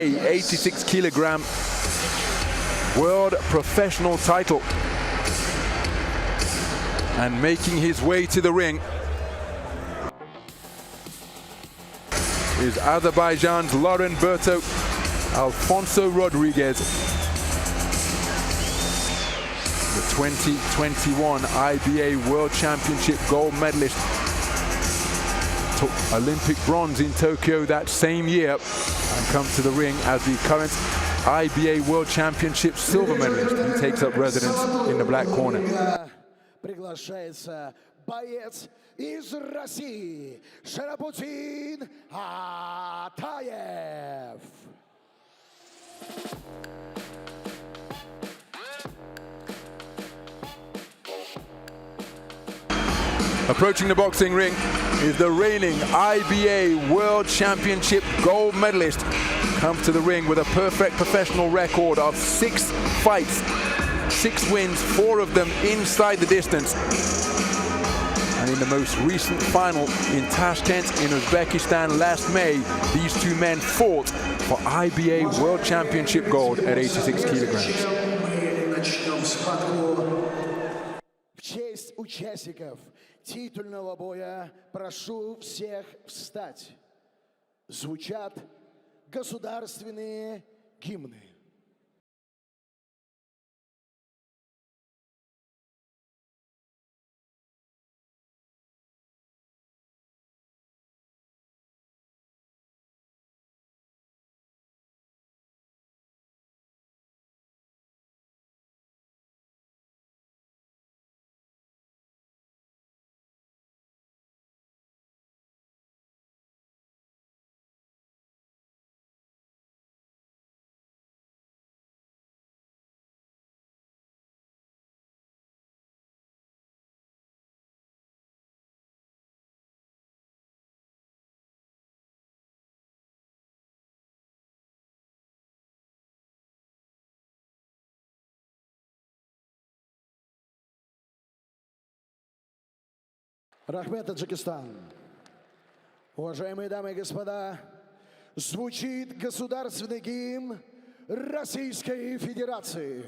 86-kilogram world professional title. And making his way to the ring is Azerbaijan's Loren Alfonso Rodriguez, the 2021 IBA World Championship gold medalist, took Olympic bronze in Tokyo that same year, and comes to the ring as the current IBA World Championship silver medalist. He takes up residence in the black corner. Приглашается боец из России Шарабутдин ATAEV. Approaching the boxing ring is the reigning IBA World Championship gold medalist. Comes to the ring with a perfect professional record of 6 fights, 6 wins, 4 of them inside the distance. And in the most recent final in Tashkent in Uzbekistan last May, these two men fought for IBA World Championship gold at 86 kilograms. В честь участников титульного боя прошу всех встать. Звучат государственные гимны. Рахмет, Таджикистан. Уважаемые дамы и господа, звучит государственный гимн Российской Федерации.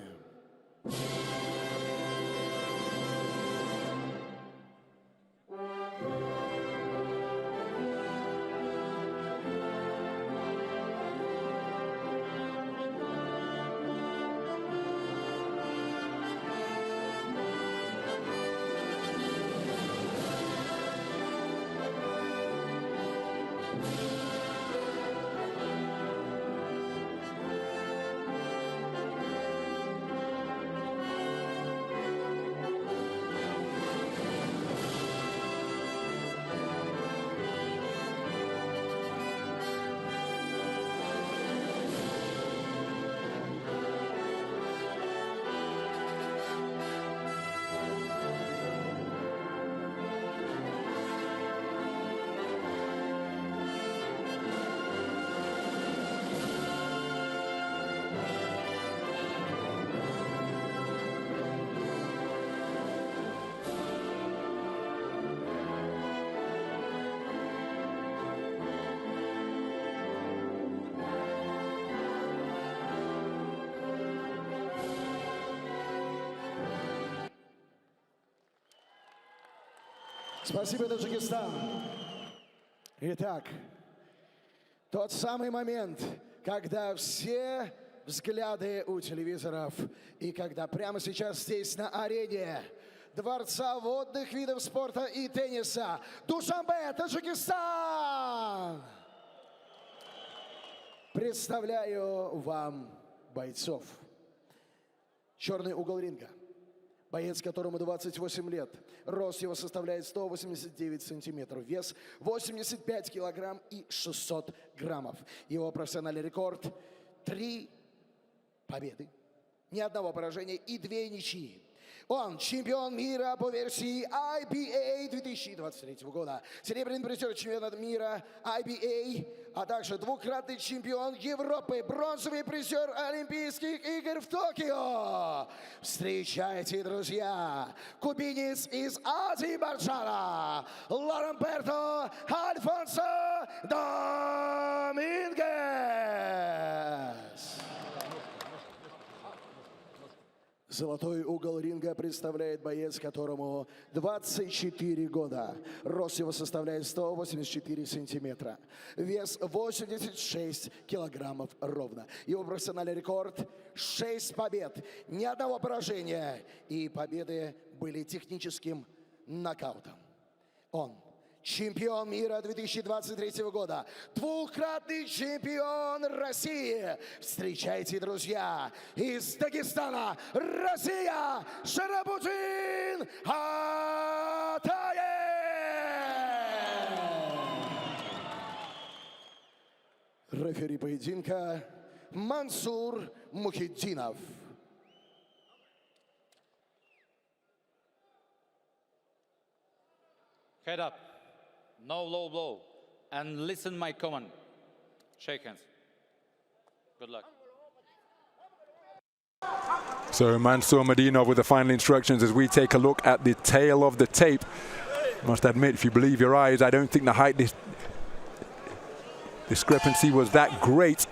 Спасибо, Таджикистан. Итак, тот самый момент, когда все взгляды у телевизоров и когда прямо сейчас здесь на арене Дворца водных видов спорта и тенниса Душанбе, Таджикистан! Представляю вам бойцов. Черный угол ринга. Боец, которому 28 лет. Рост его составляет 189 сантиметров. Вес 85 килограмм и 600 граммов. Его профессиональный рекорд – 3 победы, ни одного поражения и 2 ничьи. Он чемпион мира по версии IBA 2023 года, серебряный призер чемпионата мира IBA, а также двукратный чемпион Европы, бронзовый призер Олимпийских игр в Токио. Встречайте, друзья, кубинец из Азербайджана, Лорен Альфонсо Домингуез. Золотой угол ринга представляет боец, которому 24 года. Рост его составляет 184 сантиметра. Вес 86 килограммов ровно. Его профессиональный рекорд 6 побед, ни одного поражения. И победы были техническим нокаутом. Он чемпион мира 2023 года, двукратный чемпион России. Встречайте, друзья, из Дагестана, Россия, Шарабутдин ATAEV. Рефери поединка Мансур Мухиддинов. Head up, no low blow, and listen my command. Shake hands. Good luck. So Mansour Madinov with the final instructions as we take a look at the tail of the tape. Must admit, if you believe your eyes, I don't think the height discrepancy was that great.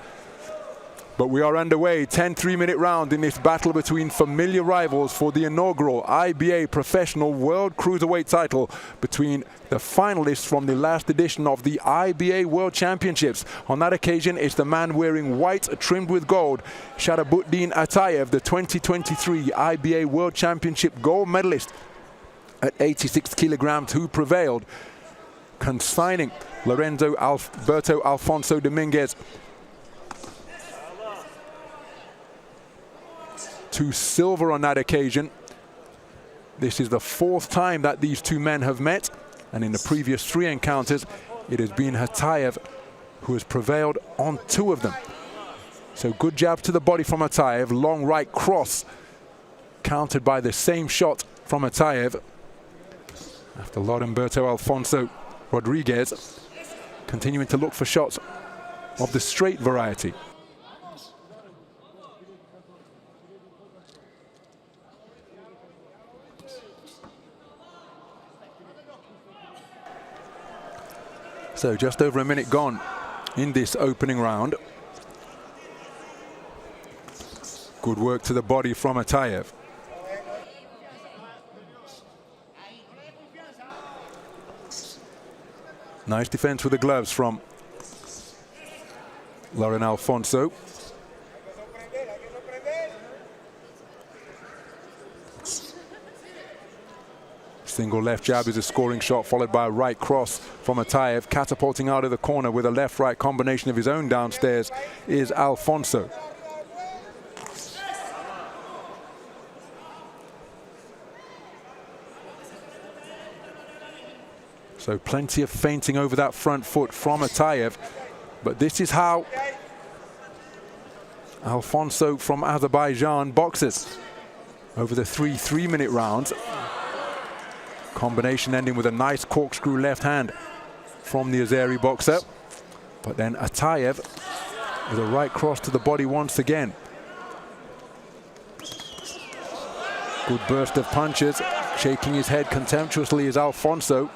But we are underway, 10 3-minute round in this battle between familiar rivals for the inaugural IBA Professional World Cruiserweight title between the finalists from the last edition of the IBA World Championships. On that occasion, it's the man wearing white trimmed with gold, Sharabutdin ATAEV, the 2023 IBA World Championship gold medalist at 86 kilograms, who prevailed, consigning Alberto Alfonso Dominguez to silver on that occasion. This is the 4th time that these two men have met, and in the previous 3 encounters, it has been ATAEV who has prevailed on 2 of them. So good jab to the body from ATAEV, long right cross, countered by the same shot from ATAEV. After Alberto Alfonso Rodriguez continuing to look for shots of the straight variety. So just over a minute gone in this opening round. Good work to the body from ATAEV. Nice defense with the gloves from Loren Alfonso. Single left jab is a scoring shot, followed by a right cross from ATAEV. Catapulting out of the corner with a left-right combination of his own downstairs is Alfonso. So plenty of feinting over that front foot from ATAEV. But this is how Alfonso from Azerbaijan boxes over the 3 3-minute rounds. Combination ending with a nice corkscrew left hand from the Azeri boxer. But then ATAEV with a right cross to the body once again. Good burst of punches. Shaking his head contemptuously is Alfonso.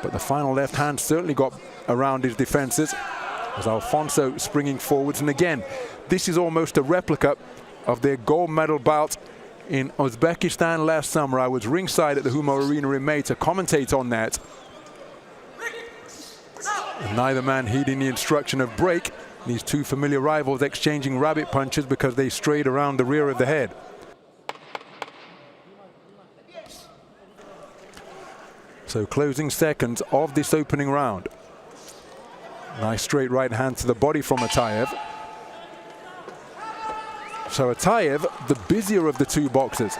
But the final left hand certainly got around his defenses as Alfonso springing forwards. And again, this is almost a replica of their gold medal bout in Uzbekistan last summer. I was ringside at the Humo Arena in May to commentate on that. And neither man heeding the instruction of break. These two familiar rivals exchanging rabbit punches because they strayed around the rear of the head. So closing seconds of this opening round. Nice straight right hand to the body from ATAEV. So ATAEV, the busier of the two boxers.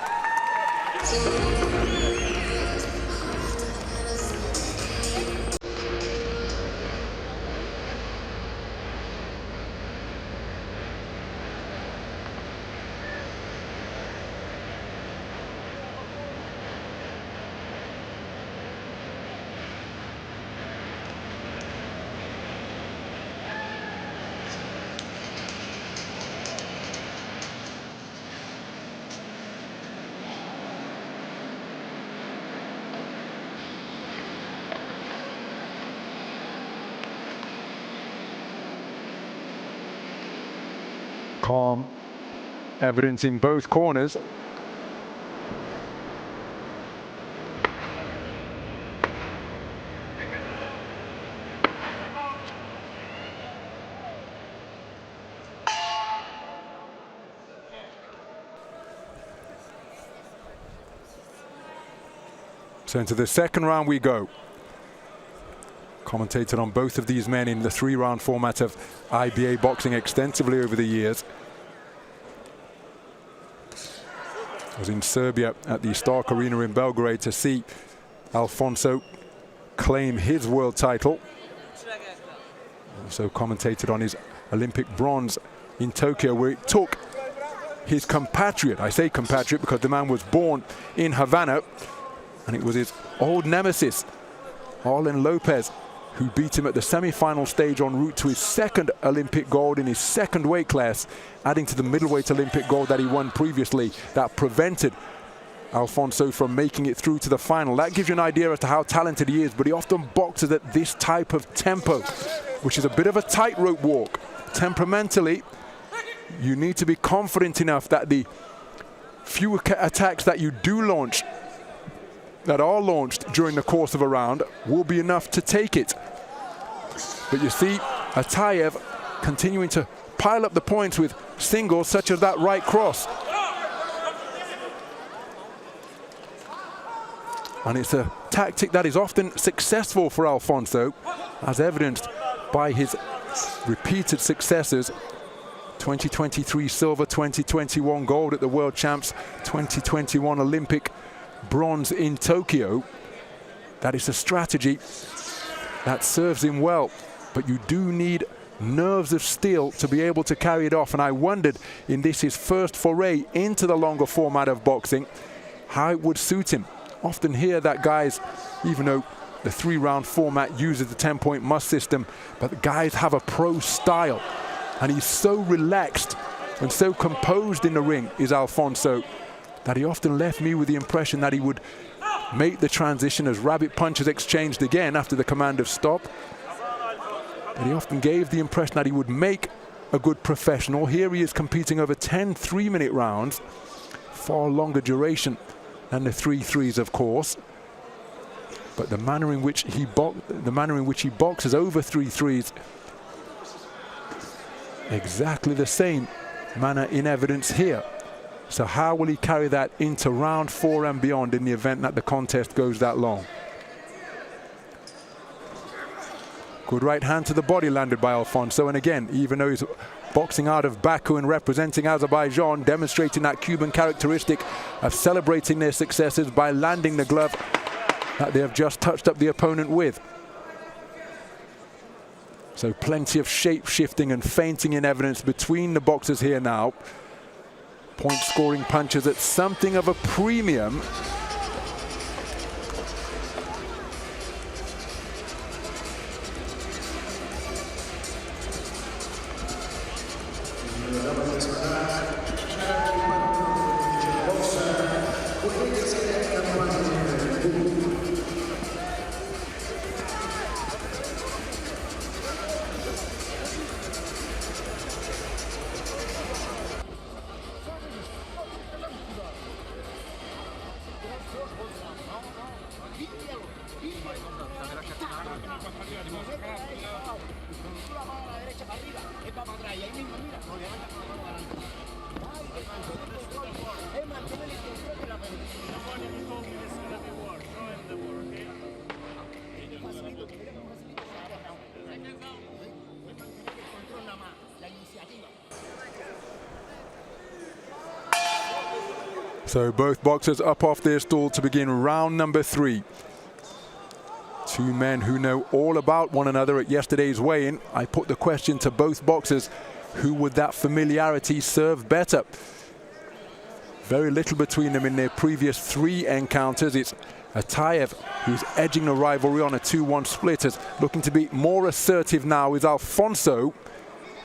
Calm evidence in both corners. So into the second round we go. Commentated on both of these men in the 3-round format of IBA boxing extensively over the years. I was in Serbia at the Stark Arena in Belgrade to see Alfonso claim his world title. Also commentated on his Olympic bronze in Tokyo, where it took his compatriot, I say compatriot because the man was born in Havana, and it was his old nemesis, Arlen Lopez, who beat him at the semi-final stage en route to his second Olympic gold in his second weight class, adding to the middleweight Olympic gold that he won previously that prevented Alfonso from making it through to the final. That gives you an idea as to how talented he is, but he often boxes at this type of tempo, which is a bit of a tightrope walk. Temperamentally, you need to be confident enough that the few attacks that you do launch, that are launched during the course of a round, will be enough to take it. But you see ATAEV continuing to pile up the points with singles such as that right cross. And it's a tactic that is often successful for Alfonso, as evidenced by his repeated successes. 2023 silver, 2021 gold at the World Champs, 2021 Olympic bronze in Tokyo. That is a strategy that serves him well, but you do need nerves of steel to be able to carry it off. And I wondered in this his first foray into the longer format of boxing, how it would suit him. Often hear that guys, even though the 3-round format uses the 10-point must system, but the guys have a pro style, and he's so relaxed and so composed in the ring is Alfonso, that he often left me with the impression that he would make the transition as rabbit punches exchanged again after the command of stop. But he often gave the impression that he would make a good professional. Here he is competing over 10 3-minute rounds, far longer duration than the 3-3s, of course. But the manner in which he boxes over 3-3s, exactly the same manner in evidence here. So how will he carry that into round 4 and beyond in the event that the contest goes that long? Good right hand to the body landed by Alfonso, and again, even though he's boxing out of Baku and representing Azerbaijan, demonstrating that Cuban characteristic of celebrating their successes by landing the glove that they have just touched up the opponent with. So plenty of shape shifting and feinting in evidence between the boxers here now. Point scoring punches at something of a premium. So both boxers up off their stool to begin round number 3. Two men who know all about one another at yesterday's weigh-in. I put the question to both boxers, who would that familiarity serve better? Very little between them in their previous 3 encounters. It's ATAEV who's edging the rivalry on a 2-1 split, as looking to be more assertive now is Alfonso,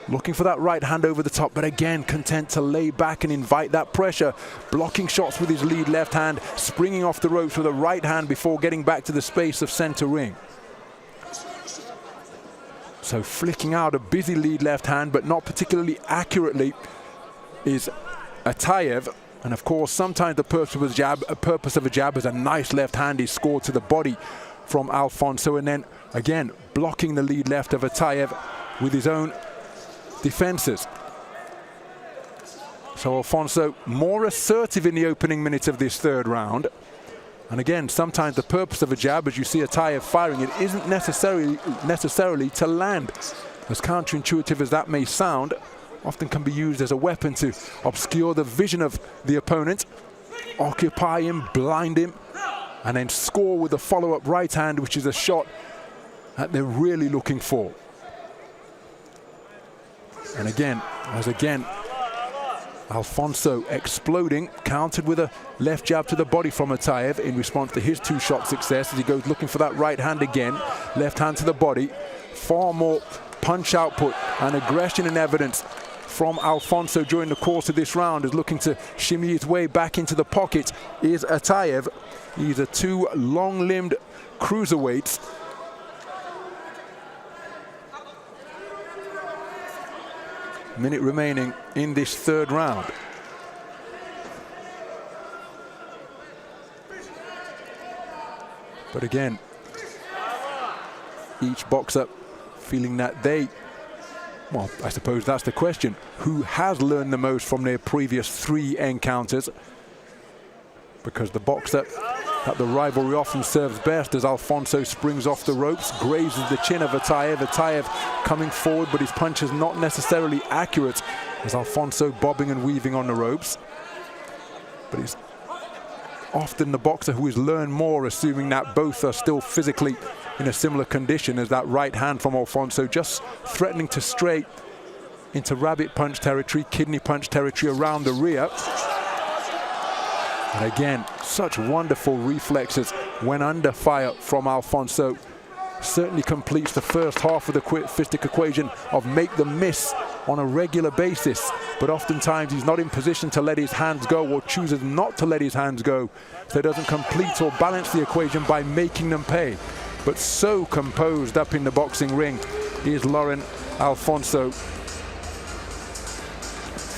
looking for that right hand over the top, but again content to lay back and invite that pressure, blocking shots with his lead left hand, springing off the ropes with a right hand before getting back to the space of center ring. So flicking out a busy lead left hand, but not particularly accurately, is ATAEV. And of course, sometimes the purpose of a jab is a nice left hand is scored to the body from Alfonso, and then again blocking the lead left of ATAEV with his own defenses. So Alfonso more assertive in the opening minute of this third round. And again, sometimes the purpose of a jab, as you see ATAEV firing, it isn't necessarily to land. As counterintuitive as that may sound, often can be used as a weapon to obscure the vision of the opponent, occupy him, blind him, and then score with a follow-up right hand, which is a shot that they're really looking for. And again, Alfonso exploding, countered with a left jab to the body from ATAEV in response to his two-shot success as he goes looking for that right hand again. Left hand to the body. Far more punch output and aggression in evidence from Alfonso during the course of this round, is looking to shimmy his way back into the pocket is ATAEV. These are two long-limbed cruiserweights. Minute remaining in this third round. But again, each boxer feeling that they, well, I suppose that's the question, who has learned the most from their previous 3 encounters? Because the boxer that the rivalry often serves best, as Alfonso springs off the ropes, grazes the chin of ATAEV. ATAEV coming forward, but his punch is not necessarily accurate, as Alfonso bobbing and weaving on the ropes. But he's often the boxer who has learned more, assuming that both are still physically in a similar condition, as that right hand from Alfonso just threatening to stray into rabbit punch territory, kidney punch territory around the rear. And again, such wonderful reflexes when under fire from Alfonso. Certainly completes the first half of the fistic equation of make them miss on a regular basis. But oftentimes he's not in position to let his hands go, or chooses not to let his hands go. So he doesn't complete or balance the equation by making them pay. But so composed up in the boxing ring is Loren Alfonso.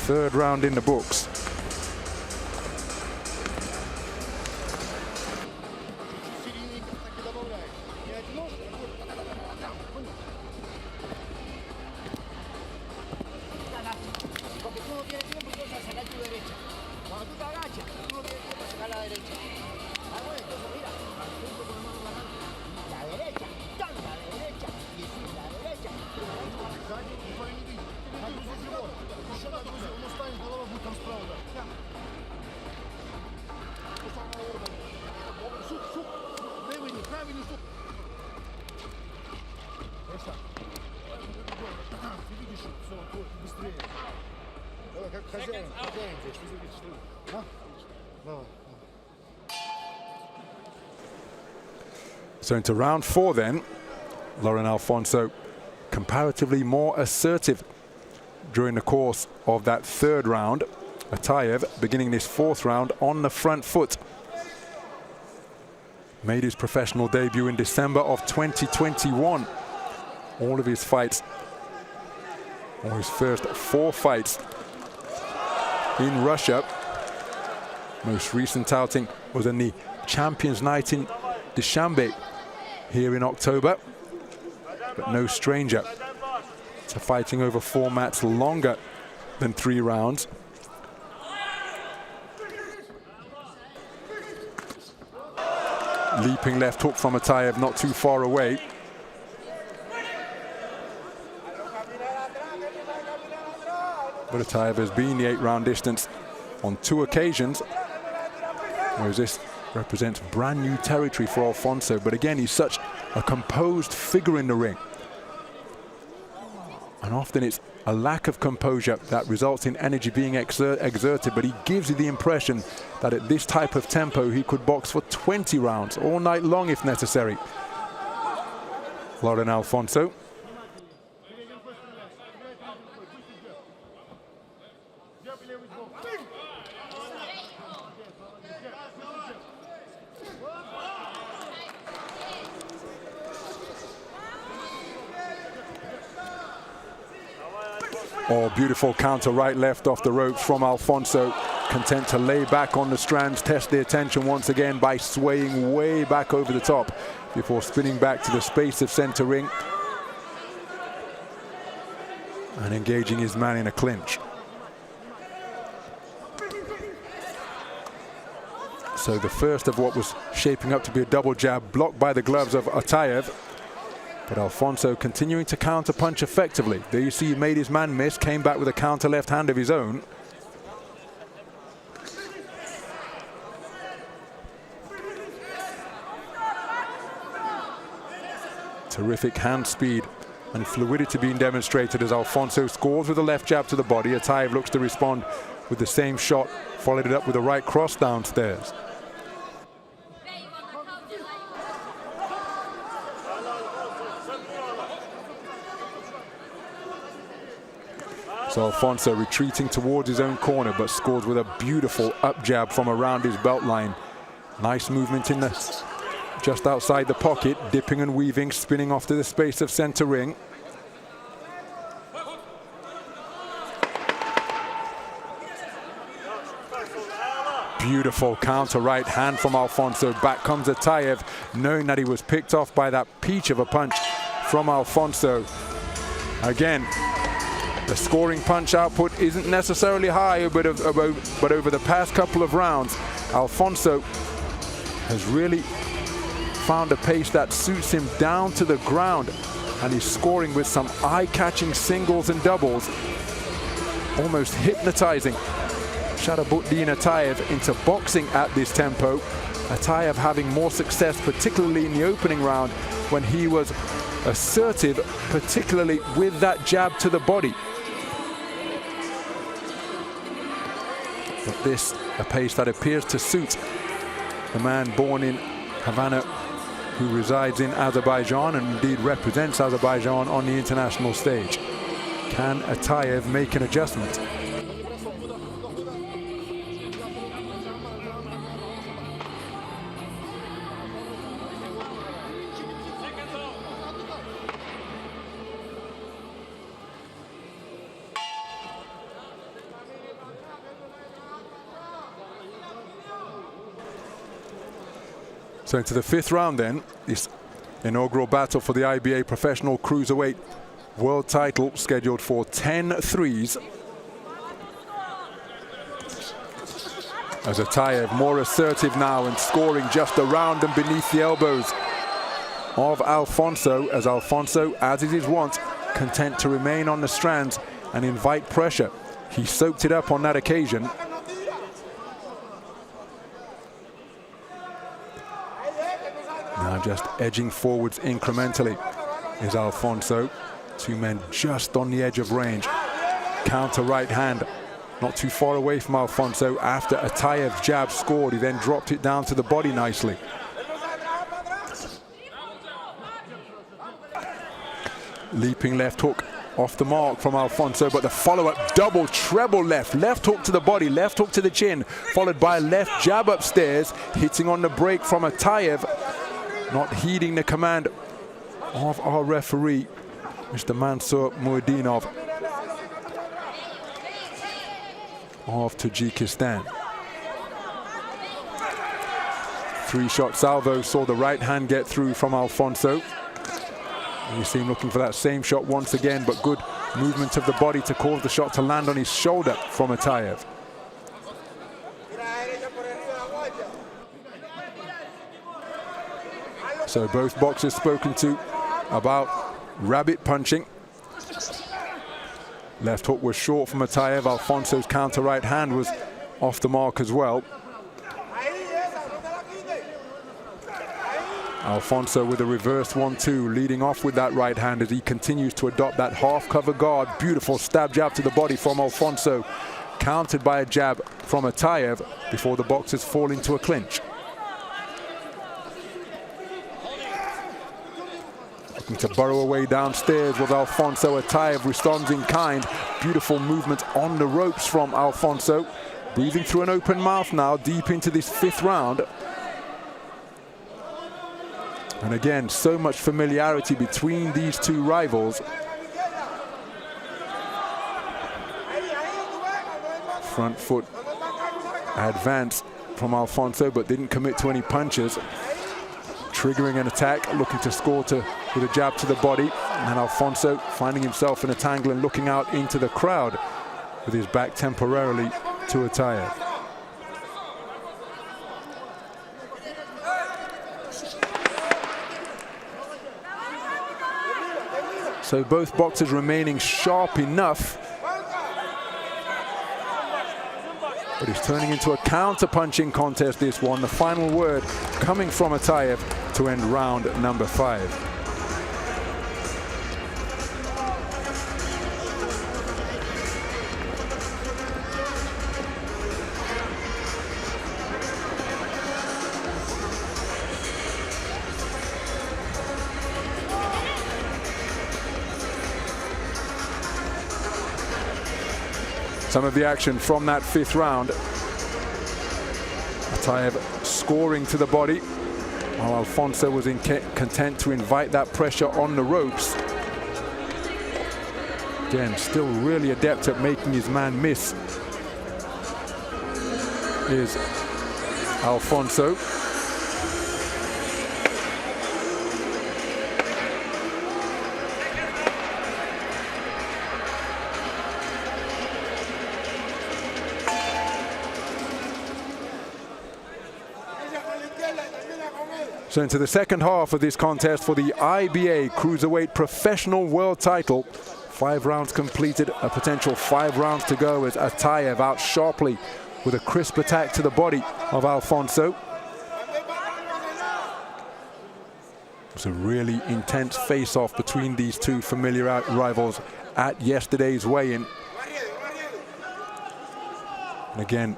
Third round in the books. So into round 4 then, Loren Alfonso comparatively more assertive during the course of that third round. ATAEV beginning this fourth round on the front foot. Made his professional debut in December of 2021. All of his fights, or his first 4 fights in Russia. Most recent outing was in the Champions Night in Dushanbe here in October, but no stranger to fighting over formats longer than 3 rounds. Leaping left hook from ATAEV not too far away. But ATAEV has been the 8-round distance on 2 occasions, whereas this represents brand new territory for Alfonso. But again, he's such a composed figure in the ring. And often it's a lack of composure that results in energy being exerted, but he gives you the impression that at this type of tempo, he could box for 20 rounds, all night long if necessary. Loren Alfonso. Oh, beautiful counter right left off the ropes from Alfonso. Content to lay back on the strands, test the attention once again by swaying way back over the top before spinning back to the space of center ring and engaging his man in a clinch. So the first of what was shaping up to be a double jab blocked by the gloves of ATAEV. But Alfonso continuing to counter punch effectively. There you see he made his man miss, came back with a counter left hand of his own. Terrific hand speed and fluidity being demonstrated as Alfonso scores with a left jab to the body. ATAEV looks to respond with the same shot, followed it up with a right cross downstairs. So Alfonso retreating towards his own corner, but scores with a beautiful up jab from around his belt line. Nice movement in the just outside the pocket, dipping and weaving, spinning off to the space of center ring. Beautiful counter right hand from Alfonso. Back comes ATAEV, knowing that he was picked off by that peach of a punch from Alfonso. Again, the scoring punch output isn't necessarily high, but over the past couple of rounds, Alfonso has really found a pace that suits him down to the ground, and he's scoring with some eye-catching singles and doubles, almost hypnotizing Sharabutdin ATAEV into boxing at this tempo. ATAEV having more success, particularly in the opening round, when he was assertive, particularly with that jab to the body. But this, a pace that appears to suit the man born in Havana, who resides in Azerbaijan and indeed represents Azerbaijan on the international stage. Can ATAEV make an adjustment? So into the fifth round then, this inaugural battle for the IBA Professional Cruiserweight World title scheduled for 10 threes. As ATAEV more assertive now and scoring just around and beneath the elbows of Alfonso, as Alfonso, as is his wont, content to remain on the strands and invite pressure. He soaked it up on that occasion. Now just edging forwards incrementally is Alfonso. Two men just on the edge of range. Counter right hand, not too far away from Alfonso. After ATAEV jab scored, he then dropped it down to the body nicely. Leaping left hook off the mark from Alfonso, but the follow-up double treble left hook to the body, left hook to the chin, followed by a left jab upstairs, hitting on the break from ATAEV. Not heeding the command of our referee, Mr. Mansur Muradinov of Tajikistan. Three-shot salvo saw the right hand get through from Alfonso. And you see him looking for that same shot once again, but good movement of the body to cause the shot to land on his shoulder from ATAEV. So both boxers spoken to about rabbit punching. Left hook was short from ATAEV. Alfonso's counter right hand was off the mark as well. Alfonso with a reverse 1-2, leading off with that right hand as he continues to adopt that half cover guard. Beautiful stab jab to the body from Alfonso, countered by a jab from ATAEV before the boxers fall into a clinch. Looking to burrow away downstairs with Alfonso. ATAEV responds in kind. Beautiful movement on the ropes from Alfonso. Breathing through an open mouth now, deep into this fifth round. And again, so much familiarity between these two rivals. Front foot advanced from Alfonso, but didn't commit to any punches. Triggering an attack, looking to score with a jab to the body. And Alfonso finding himself in a tangle and looking out into the crowd with his back temporarily to ATAEV. So both boxers remaining sharp enough, but it's turning into a counter-punching contest, this one. The final word coming from ATAEV to end round number 5. Some of the action from that 5th round. ATAEV scoring to the body, while Alfonso was content to invite that pressure on the ropes. Again, still really adept at making his man miss is Alfonso. So into the second half of this contest for the IBA Cruiserweight Professional World Title. 5 rounds completed, a potential 5 rounds to go as ATAEV out sharply with a crisp attack to the body of Alfonso. It's a really intense face-off between these two familiar rivals at yesterday's weigh-in. And again,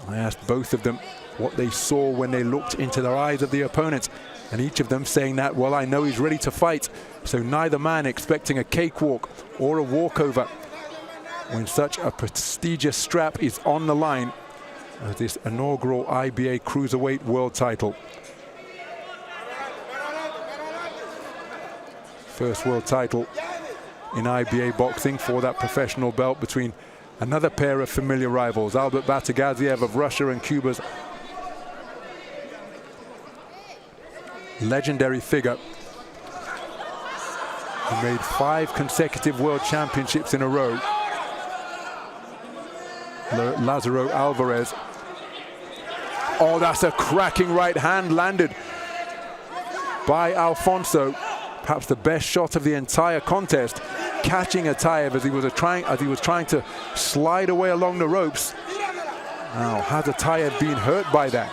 I asked both of them what they saw when they looked into the eyes of the opponents, and each of them saying that, well, I know he's ready to fight. So neither man expecting a cakewalk or a walkover when such a prestigious strap is on the line as this inaugural IBA Cruiserweight World Title. First world title in IBA boxing for that professional belt between another pair of familiar rivals, Albert Batagaziev of Russia and Cuba's legendary figure who made 5 consecutive world championships in a row, Lazaro Alvarez. Oh, that's a cracking right hand landed by Alfonso. Perhaps the best shot of the entire contest, catching ATAEV as he was trying to slide away along the ropes. Now, has ATAEV been hurt by that?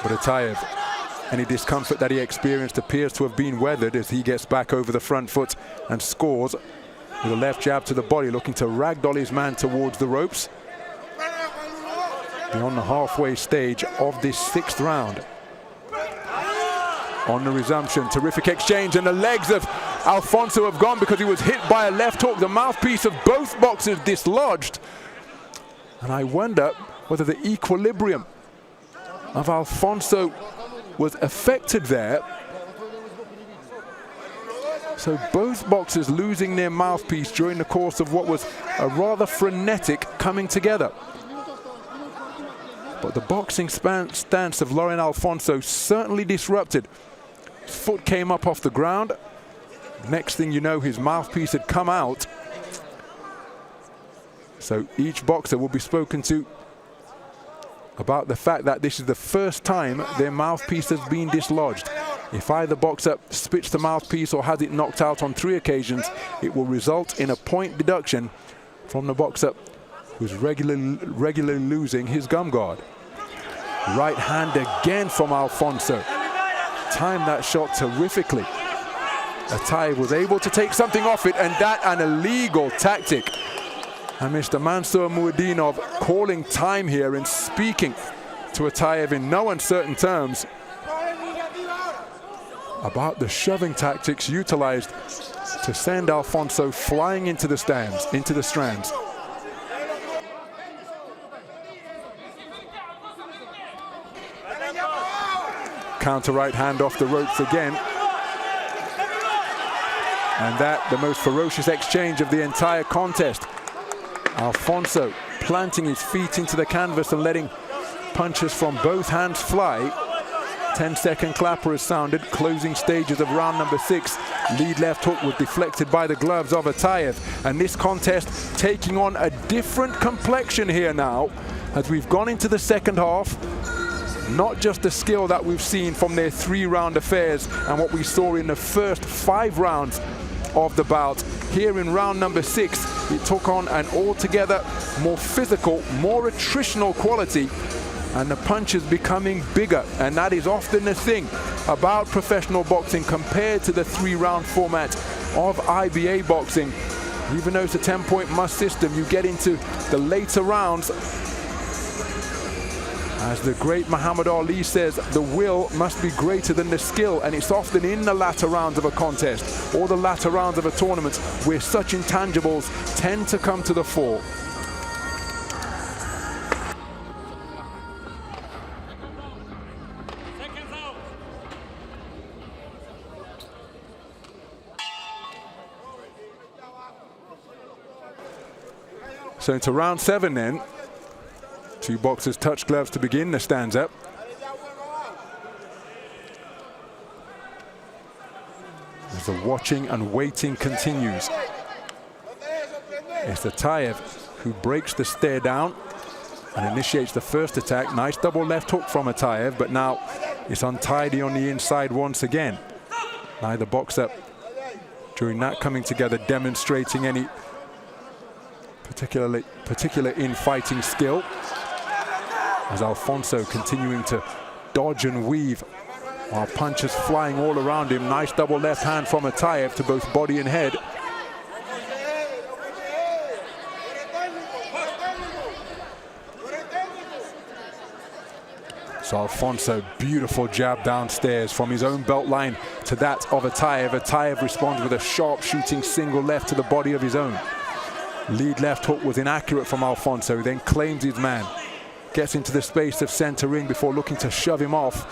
But ATAEV, any discomfort that he experienced appears to have been weathered as he gets back over the front foot and scores with a left jab to the body, looking to ragdoll his man towards the ropes. Beyond the halfway stage of this 6th round. On the resumption, terrific exchange, and the legs of Alfonso have gone because he was hit by a left hook. The mouthpiece of both boxers dislodged. And I wonder whether the equilibrium of Alfonso was affected there. So both boxers losing their mouthpiece during the course of what was a rather frenetic coming together. But the boxing stance of Loren Alfonso certainly disrupted. His foot came up off the ground. Next thing you know, his mouthpiece had come out. So each boxer will be spoken to about the fact that this is the first time their mouthpiece has been dislodged. If either boxer spits the mouthpiece or has it knocked out on 3 occasions, it will result in a point deduction from the boxer who's regularly losing his gum guard. Right hand again from Alfonso. Timed that shot terrifically. ATAEV was able to take something off it, and that an illegal tactic. And Mr. Mansour Muadinov calling time here and speaking to ATAEV in no uncertain terms about the shoving tactics utilized to send Alfonso flying into the strands. Counter right hand off the ropes again. And that, the most ferocious exchange of the entire contest. Alfonso planting his feet into the canvas and letting punches from both hands fly. 10-second clapper has sounded. Closing stages of round number 6. Lead left hook was deflected by the gloves of ATAEV. And this contest taking on a different complexion here now as we've gone into the second half. Not just the skill that we've seen from their 3-round affairs and what we saw in the first 5 rounds of the bout. Here in round number 6, it took on an altogether more physical, more attritional quality, and the punches becoming bigger. And that is often the thing about professional boxing compared to the 3-round format of IBA boxing. Even though it's a 10-point must system, you get into the later rounds. As the great Muhammad Ali says, the will must be greater than the skill, and it's often in the latter rounds of a contest or the latter rounds of a tournament where such intangibles tend to come to the fore. So into round 7 then. 2 boxers touch gloves to begin the stanza. As the watching and waiting continues. It's ATAEV who breaks the stare down and initiates the first attack. Nice double left hook from ATAEV, but now it's untidy on the inside once again. Neither boxer during that coming together demonstrating any particular in-fighting skill. As Alfonso continuing to dodge and weave while punches flying all around him. Nice double left hand from ATAEV to both body and head. So Alfonso, beautiful jab downstairs from his own belt line to that of ATAEV. ATAEV responds with a sharp shooting single left to the body of his own. Lead left hook was inaccurate from Alfonso, who then claims his man. Gets into the space of center ring before looking to shove him off.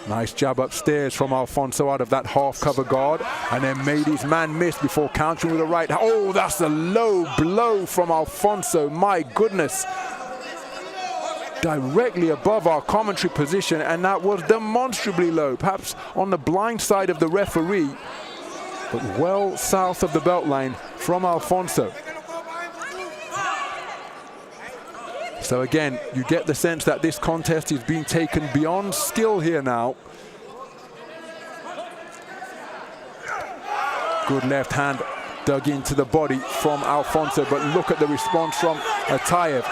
Nice jab upstairs from Alfonso out of that half cover guard, and then made his man miss before countering with a right. Oh, that's a low blow from Alfonso, my goodness. Directly above our commentary position, and that was demonstrably low, perhaps on the blind side of the referee, but well south of the belt line from Alfonso. So again, you get the sense that this contest is being taken beyond skill here now. Good left hand dug into the body from Alfonso, but look at the response from ATAEV.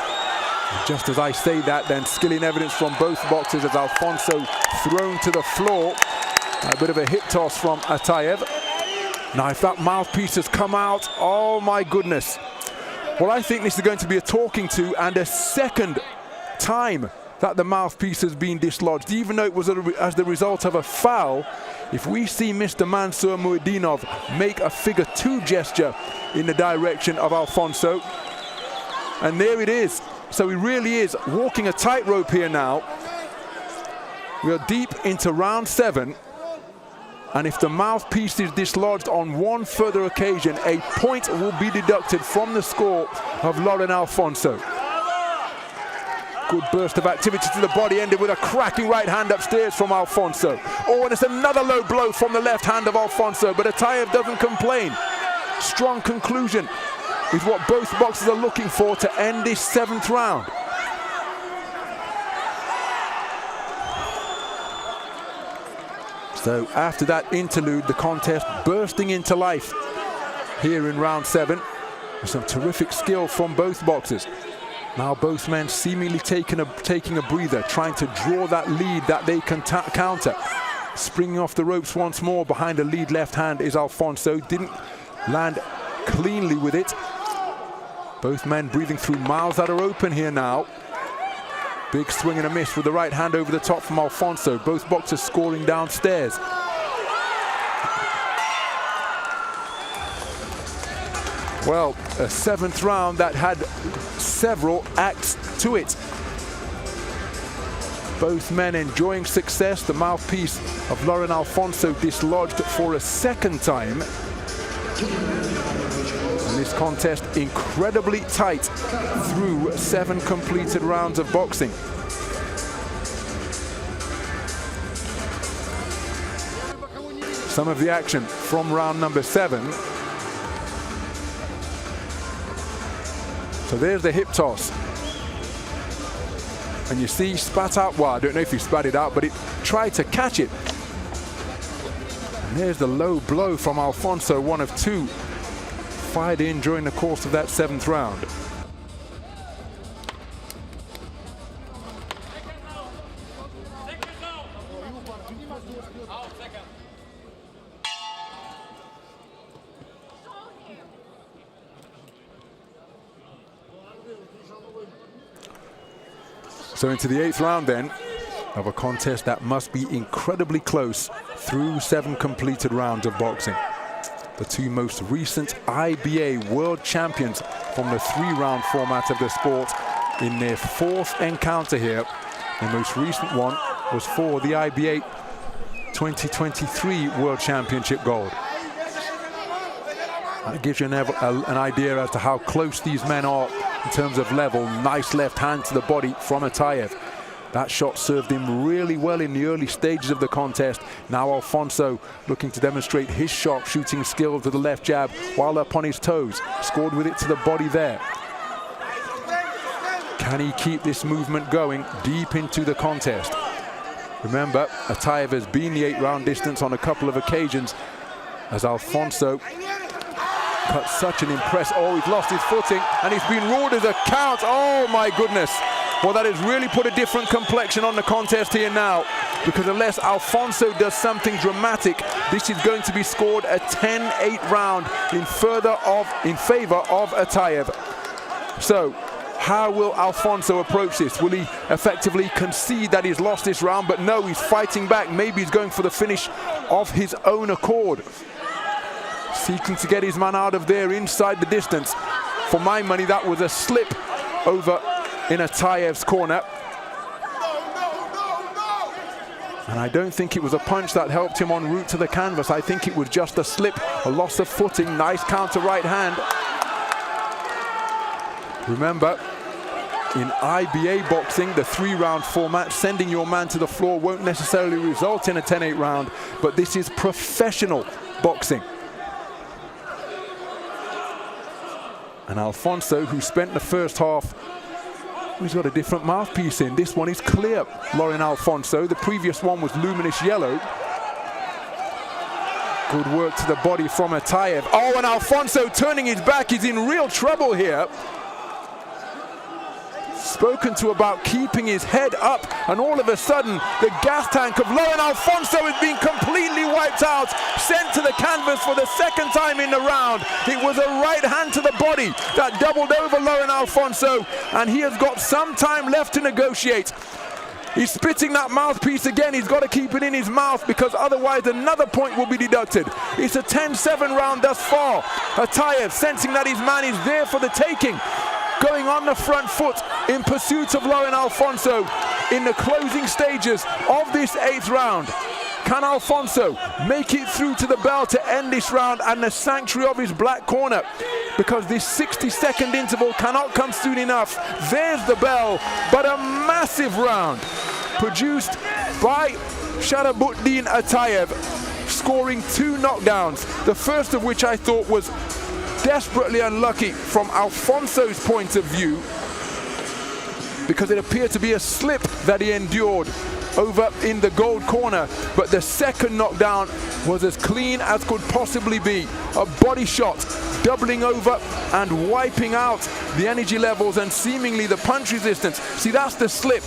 Just as I say that, then skill in evidence from both boxers as Alfonso thrown to the floor. A bit of a hip toss from ATAEV. Now if that mouthpiece has come out, oh my goodness. Well, I think this is going to be a talking to and a second time that the mouthpiece has been dislodged, even though it was as the result of a foul. If we see Mr. Mansour Muidinov make a figure 2 gesture in the direction of Alfonso, and there it is. So he really is walking a tightrope here now. We are deep into round 7. And if the mouthpiece is dislodged on one further occasion, a point will be deducted from the score of Loren Alfonso. Good burst of activity to the body, ended with a cracking right hand upstairs from Alfonso. Oh, and it's another low blow from the left hand of Alfonso, but ATAEV doesn't complain. Strong conclusion is what both boxers are looking for to end this 7th round. So after that interlude, the contest bursting into life here in round 7. With some terrific skill from both boxers. Now both men seemingly taking a breather, trying to draw that lead that they can counter. Springing off the ropes once more behind the lead left hand is Alfonso. Didn't land cleanly with it. Both men breathing through mouths that are open here now. Big swing and a miss with the right hand over the top from Alfonso. Both boxers scoring downstairs. Well, a 7th round that had several acts to it. Both men enjoying success. The mouthpiece of Loren Alfonso dislodged for a second time. And this contest incredibly tight through 7 completed rounds of boxing. Some of the action from round number 7. So there's the hip toss. And you see, spat out, well, I don't know if he spat it out, but it tried to catch it. And there's the low blow from Alfonso, one of 2 fired in during the course of that 7th round. So into the 8th round then of a contest that must be incredibly close through 7 completed rounds of boxing. The 2 most recent IBA world champions from the 3-round format of the sport in their 4th encounter here. The most recent one was for the IBA 2023 World Championship gold. That gives you an idea as to how close these men are in terms of level. Nice left hand to the body from ATAEV. That shot served him really well in the early stages of the contest. Now Alfonso looking to demonstrate his sharp shooting skills with the left jab while up on his toes. Scored with it to the body there. Can he keep this movement going deep into the contest? Remember, ATAEV has been the 8-round distance on a couple of occasions as Alfonso cut such an oh, he's lost his footing and he's been ruled as a count. Oh my goodness. Well, that has really put a different complexion on the contest here now, because unless Alfonso does something dramatic, this is going to be scored a 10-8 round in favor of ATAEV. So how will Alfonso approach this? Will he effectively concede that he's lost this round? But no, he's fighting back. Maybe he's going for the finish of his own accord. Seeking to get his man out of there inside the distance. For my money, that was a slip over in ATAEV's corner. And I don't think it was a punch that helped him en route to the canvas. I think it was just a slip, a loss of footing. Nice counter right hand. Remember, in IBA boxing, the 3-round format, sending your man to the floor won't necessarily result in a 10-8 round, but this is professional boxing. And Alfonso, who spent the first half, he's got a different mouthpiece in. This one is clear, Loren Alfonso. The previous one was luminous yellow. Good work to the body from ATAEV. Oh, and Alfonso turning his back. He's in real trouble here. Spoken to about keeping his head up, and all of a sudden the gas tank of Loren Alfonso has been completely wiped out, sent to the canvas for the 2nd time in the round. It was a right hand to the body that doubled over Loren Alfonso, and he has got some time left to negotiate. He's spitting that mouthpiece again. He's got to keep it in his mouth, because otherwise another point will be deducted. It's a 10-7 round thus far. ATAEV sensing that his man is there for the taking, going on the front foot in pursuit of Loren Alfonso in the closing stages of this 8th round. Can Alfonso make it through to the bell to end this round and the sanctuary of his black corner? Because this 60-second interval cannot come soon enough. There's the bell, but a massive round produced by Sharabutdin ATAEV, scoring 2 knockdowns. The first of which I thought was desperately unlucky from Alfonso's point of view, because it appeared to be a slip that he endured over in the gold corner. But the second knockdown was as clean as could possibly be. A body shot, doubling over and wiping out the energy levels and seemingly the punch resistance. See, that's the slip.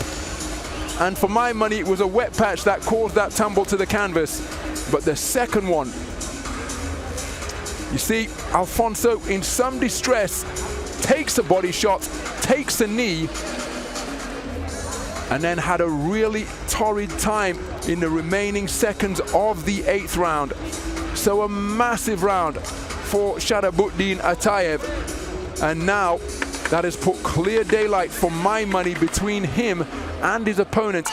And for my money, it was a wet patch that caused that tumble to the canvas. But the second one, you see, Alfonso in some distress takes a body shot, takes a knee, and then had a really torrid time in the remaining seconds of the 8th round. So a massive round for Sharabutdin ATAEV. And now that has put clear daylight for my money between him and his opponent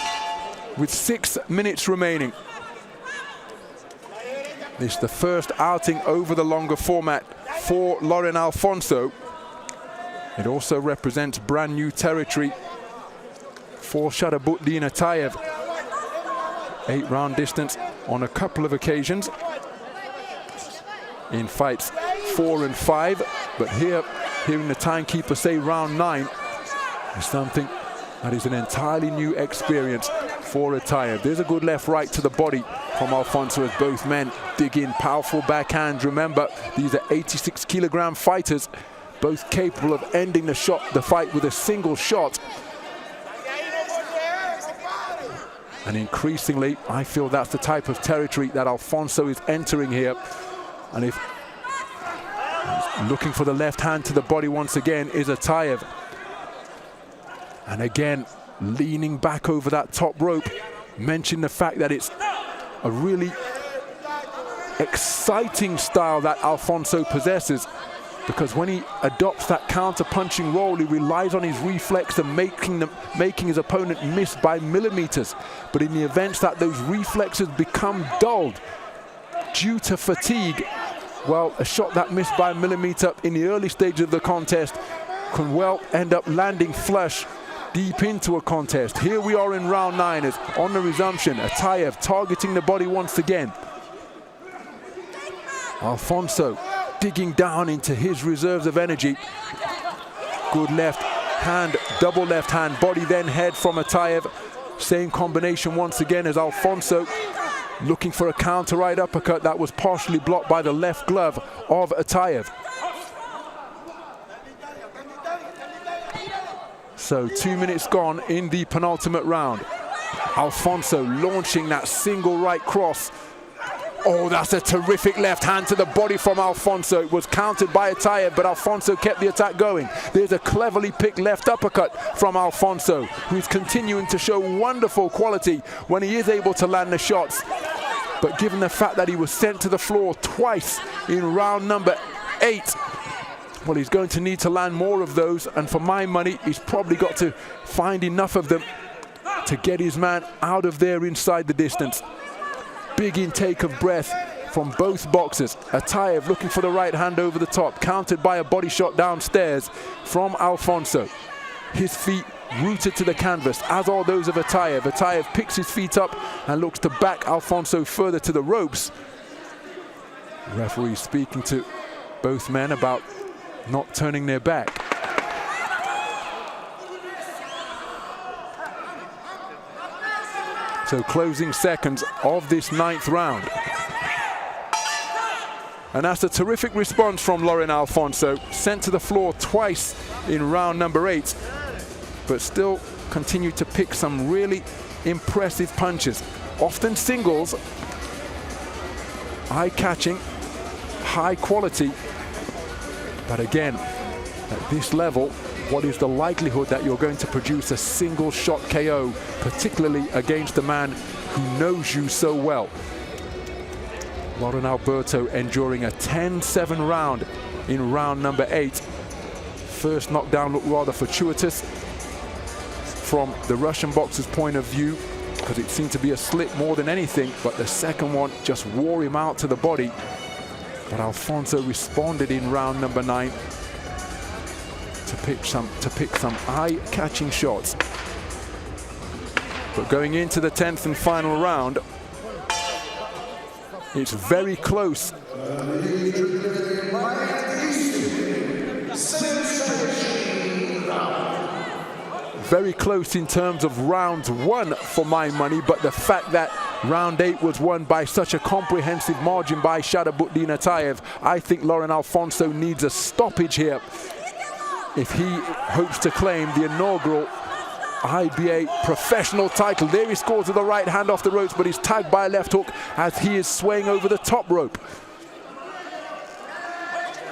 with 6 minutes remaining. This is the first outing over the longer format for Loren Alfonso. It also represents brand new territory for Sharabutdin ATAEV. 8-round distance on a couple of occasions in fights 4 and 5, but here, hearing the timekeeper say round 9 is something that is an entirely new experience for ATAEV. There's a good left-right to the body from Alfonso as both men dig in powerful backhands. Remember, these are 86-kilogram fighters, both capable of ending the fight with a single shot. And increasingly, I feel that's the type of territory that Alfonso is entering here. And if looking for the left hand to the body once again is ATAEV. And again, leaning back over that top rope, mention the fact that it's a really exciting style that Alfonso possesses, because when he adopts that counter-punching role, he relies on his reflex and making his opponent miss by millimeters. But in the events that those reflexes become dulled due to fatigue, well, a shot that missed by a millimeter in the early stage of the contest can well end up landing flush deep into a contest. Here we are in round 9 as on the resumption, ATAEV targeting the body once again. Alfonso digging down into his reserves of energy. Good left hand, double left hand, body then head from ATAEV. Same combination once again as Alfonso looking for a counter right uppercut that was partially blocked by the left glove of ATAEV. So 2 minutes gone in the penultimate round. Alfonso launching that single right cross. Oh, that's a terrific left hand to the body from Alfonso. It was countered by ATAEV, but Alfonso kept the attack going. There's a cleverly picked left uppercut from Alfonso, who's continuing to show wonderful quality when he is able to land the shots. But given the fact that he was sent to the floor twice in round number 8, well, he's going to need to land more of those, and for my money, he's probably got to find enough of them to get his man out of there inside the distance. Big intake of breath from both boxers. ATAEV looking for the right hand over the top, countered by a body shot downstairs from Alfonso. His feet rooted to the canvas, as are those of ATAEV. ATAEV picks his feet up and looks to back Alfonso further to the ropes. The referee speaking to both men about not turning their back. So closing seconds of this 9th round. And that's a terrific response from Loren Alfonso, sent to the floor twice in round number 8, but still continued to pick some really impressive punches. Often singles, eye-catching, high quality. But again, at this level, what is the likelihood that you're going to produce a single shot KO, particularly against a man who knows you so well? Loren Alberto enduring a 10-7 round in round number 8. First knockdown looked rather fortuitous from the Russian boxer's point of view, because it seemed to be a slip more than anything, but the second one just wore him out to the body. But Alfonso responded in round number 9 to pick some eye-catching shots. But going into the 10th and final round, it's very close. Very close in terms of round 1 for my money, but the fact that round 8 was won by such a comprehensive margin by Sharabutdin ATAEV, I think Loren Alfonso needs a stoppage here if he hopes to claim the inaugural IBA professional title. There he scores with the right hand off the ropes, but he's tagged by a left hook as he is swaying over the top rope.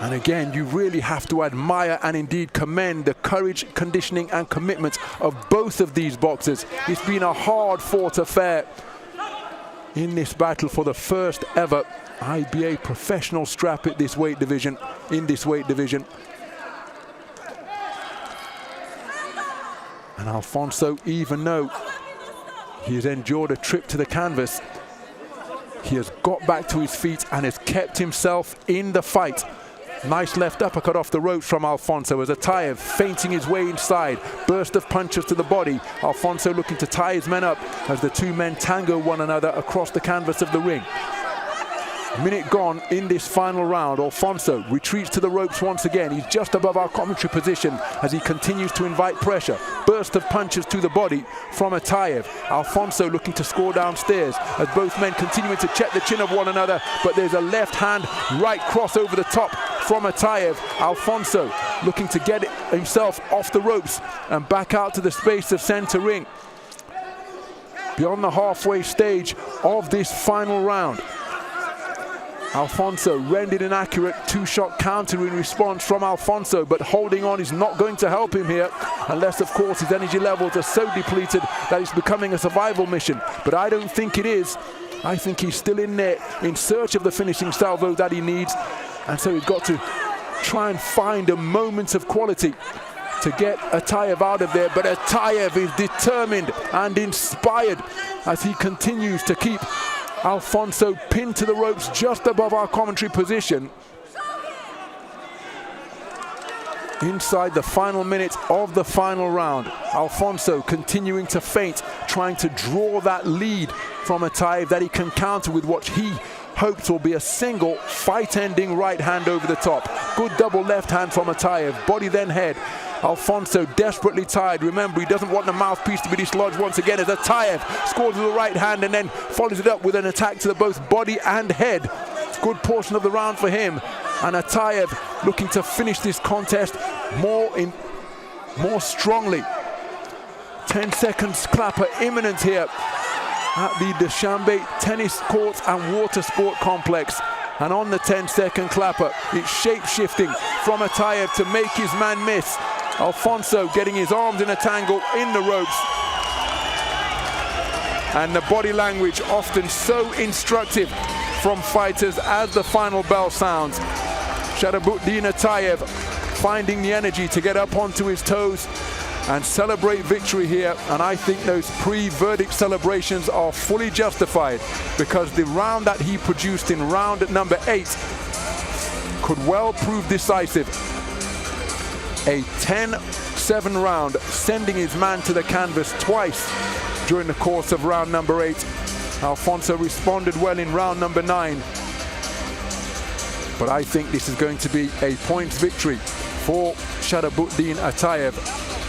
And again, you really have to admire and indeed commend the courage, conditioning and commitment of both of these boxers. It's been a hard-fought affair in this battle for the first ever IBA professional strap at this weight division, And Alfonso, even though He has endured a trip to the canvas. He has got back to his feet and has kept himself in the fight. Nice left uppercut off the ropes from Alfonso as ATAEV feinting his way inside. Burst of punches to the body. Alfonso looking to tie his men up as the two men tango one another across the canvas of the ring. Minute gone in this final round. Alfonso retreats to the ropes once again. He's just above our commentary position as he continues to invite pressure. Burst of punches to the body from ATAEV. Alfonso looking to score downstairs as both men continuing to check the chin of one another, but there's a left hand right cross over the top from ATAEV. Alfonso looking to get himself off the ropes and back out to the space of center ring. Beyond the halfway stage of this final round. Alfonso rendered an accurate two-shot counter in response from Alfonso, but holding on is not going to help him here, unless of course his energy levels are so depleted that it's becoming a survival mission. But I don't think it is. I think he's still in there in search of the finishing salvo that he needs, and so he's got to try and find a moment of quality to get ATAEV out of there. But ATAEV is determined and inspired as he continues to keep Alfonso pinned to the ropes just above our commentary position. Inside the final minute of the final round, Alfonso continuing to feint, trying to draw that lead from ATAEV that he can counter with what he hopes will be a single fight-ending right hand over the top. Good double left hand from ATAEV, body then head. Alfonso desperately tied. Remember, he doesn't want the mouthpiece to be dislodged once again as ATAEV scores with the right hand and then follows it up with an attack to the both body and head. Good portion of the round for him. And ATAEV looking to finish this contest more strongly. 10 seconds clapper imminent here at the Dushanbe Tennis Courts and Water Sport Complex. And on the 10-second clapper, it's shape-shifting from ATAEV to make his man miss. Alfonso getting his arms in a tangle in the ropes. And the body language often so instructive from fighters as the final bell sounds. Sharabutdin ATAEV finding the energy to get up onto his toes and celebrate victory here. And I think those pre-verdict celebrations are fully justified, because the round that he produced in round number 8 could well prove decisive. A 10-7 round, sending his man to the canvas twice during the course of round number 8. Alfonso responded well in round number 9. But I think this is going to be a points victory for Sharabutdin ATAEV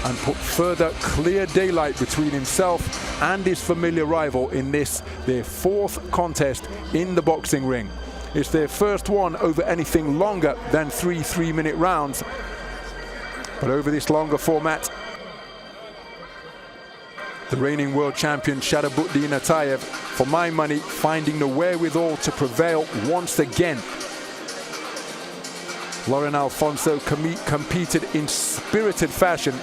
and put further clear daylight between himself and his familiar rival in this, their 4th contest in the boxing ring. It's their first one over anything longer than 3 3-minute rounds. But over this longer format, the reigning world champion Sharabutdin ATAEV, for my money, finding the wherewithal to prevail once again. Loren Alfonso competed in spirited fashion,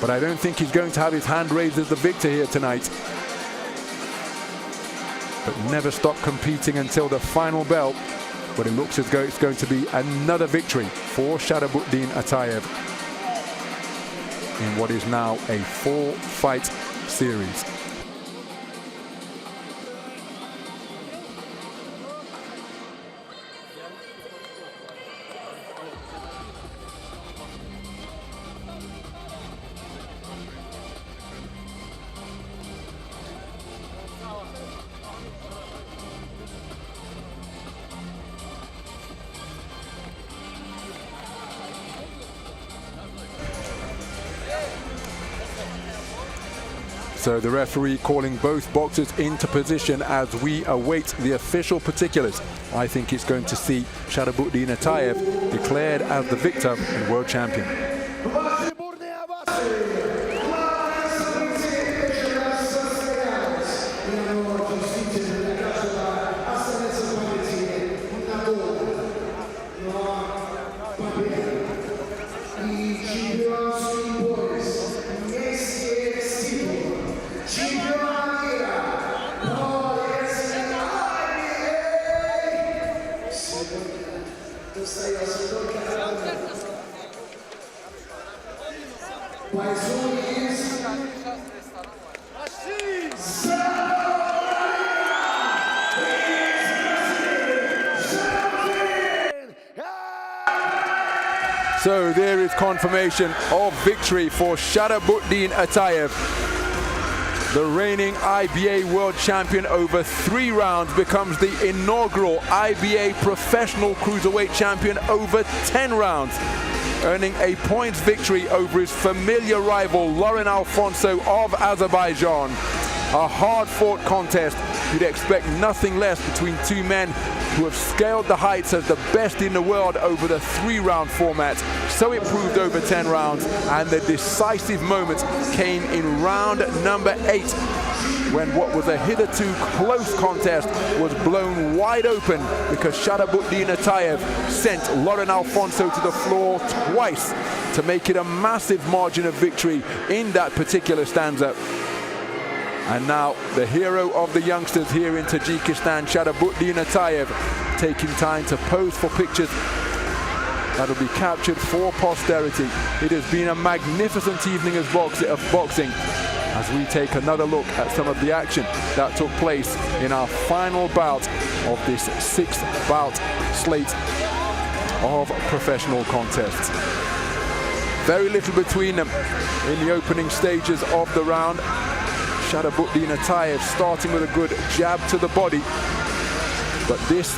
but I don't think he's going to have his hand raised as the victor here tonight. But never stop competing until the final bell, but it looks as though it's going to be another victory for Sharabutdin ATAEV in what is now a 4-fight series. So the referee calling both boxers into position as we await the official particulars. I think it's going to see Sharabutdin ATAEV declared as the victor and world champion. Mais um So there is confirmation of victory for Sharabutdin ATAEV. The reigning IBA world champion over 3 rounds becomes the inaugural IBA professional cruiserweight champion over 10 rounds, earning a points victory over his familiar rival Loren Alfonso of Azerbaijan. A hard-fought contest. You'd expect nothing less between two men who have scaled the heights as the best in the world over the 3-round format. So it proved over 10 rounds, and the decisive moment came in round number 8, when what was a hitherto close contest was blown wide open because Sharabutdin ATAEV sent Loren Alfonso to the floor twice to make it a massive margin of victory in that particular stanza. And now the hero of the youngsters here in Tajikistan, Sharabutdin ATAEV, taking time to pose for pictures that'll be captured for posterity. It has been a magnificent evening of boxing as we take another look at some of the action that took place in our final bout of this 6th bout slate of professional contests. Very little between them in the opening stages of the round. Sharabutdin ATAEV starting with a good jab to the body. But this,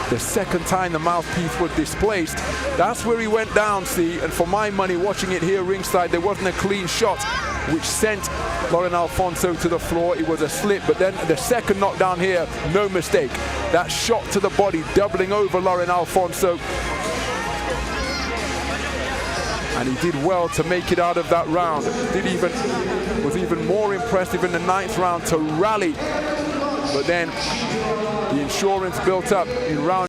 the second time the mouthpiece was displaced, that's where he went down, see, and for my money, watching it here ringside, there wasn't a clean shot which sent Loren Alfonso to the floor. It was a slip, but then the second knockdown here, no mistake. That shot to the body, doubling over Loren Alfonso. And he did well to make it out of that round. Was even more impressive in the 9th round to rally. But then the insurance built up in round